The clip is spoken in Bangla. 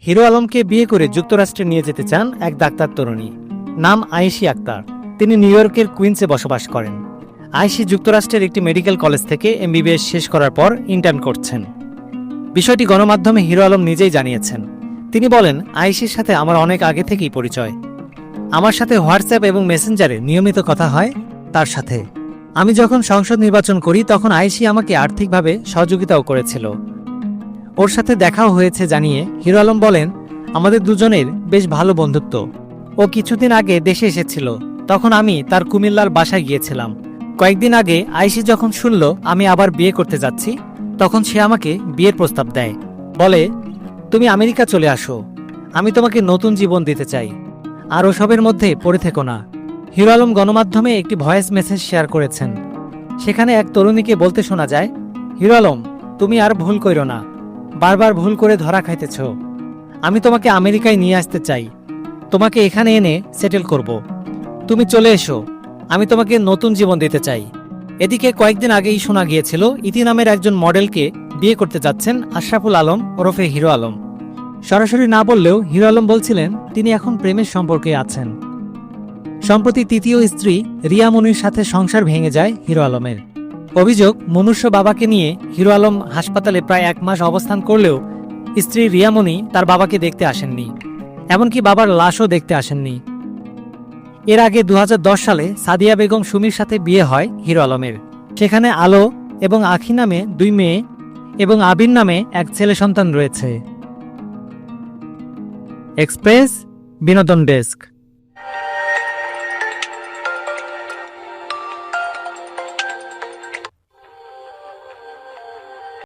হিরো আলমকে বিয়ে করে যুক্তরাষ্ট্রে নিয়ে যেতে চান এক ডাক্তার তরুণী, নাম আয়েশি আক্তার। তিনি নিউ ইয়র্কের কুইন্সে বসবাস করেন। আয়েশি যুক্তরাষ্ট্রের একটি মেডিকেল কলেজ থেকে MBBS শেষ করার পর ইন্টার্ন করছেন। বিষয়টি গণমাধ্যমে হিরো আলম নিজেই জানিয়েছেন। তিনি বলেন, আয়েশির সাথে আমার অনেক আগে থেকেই পরিচয়। আমার সাথে হোয়াটসঅ্যাপ এবং মেসেঞ্জারে নিয়মিত কথা হয় তার সাথে। আমি যখন সংসদ নির্বাচন করি তখন আয়েশি আমাকে আর্থিকভাবে সহযোগিতাও করেছিল। ওর সাথে দেখাও হয়েছে জানিয়ে হিরো আলম বলেন, আমাদের দুজনের বেশ ভালো বন্ধুত্ব। ও কিছুদিন আগে দেশে এসেছিল, তখন আমি তার কুমিল্লার বাসায় গিয়েছিলাম। কয়েকদিন আগে আয়েশি যখন শুনল আমি আবার বিয়ে করতে যাচ্ছি, তখন সে আমাকে বিয়ের প্রস্তাব দেয়। বলে, তুমি আমেরিকা চলে আসো, আমি তোমাকে নতুন জীবন দিতে চাই, আর ওসবের মধ্যে পড়ে থেকো না। হিরো আলম গণমাধ্যমে একটি ভয়েস মেসেজ শেয়ার করেছেন। সেখানে এক তরুণীকে বলতে শোনা যায়, হিরো আলম, তুমি আর ভুল কইরো না, বারবার ভুল করে ধরা খাইতেছ। আমি তোমাকে আমেরিকায় নিয়ে আসতে চাই, তোমাকে এখানে এনে সেটেল করব। তুমি চলে এসো, আমি তোমাকে নতুন জীবন দিতে চাই। এদিকে কয়েকদিন আগেই শোনা গিয়েছিল ইতি নামের একজন মডেলকে বিয়ে করতে যাচ্ছেন আশরাফুল আলম ওরফে হিরো আলম। সরাসরি না বললেও হিরো আলম বলছিলেন তিনি এখন প্রেমের সম্পর্কে আছেন। সম্প্রতি তৃতীয় স্ত্রী রিয়া মনির সাথে সংসার ভেঙে যায় হিরো আলমের। অভিযোগ, মনুষ্য বাবাকে নিয়ে হিরো আলম হাসপাতালে প্রায় 1 মাস অবস্থান করলেও স্ত্রী রিয়ামণি তার বাবাকে দেখতে আসেননি, এমনকি বাবার লাশও দেখতে আসেননি। এর আগে 2010 সালে সাদিয়া বেগম সুমির সাথে বিয়ে হয় হিরো আলমের। সেখানে আলো এবং আখি নামে 2 মেয়ে এবং আবির নামে এক ছেলে সন্তান রয়েছে। এক্সপ্রেস বিনোদন ডেস্ক।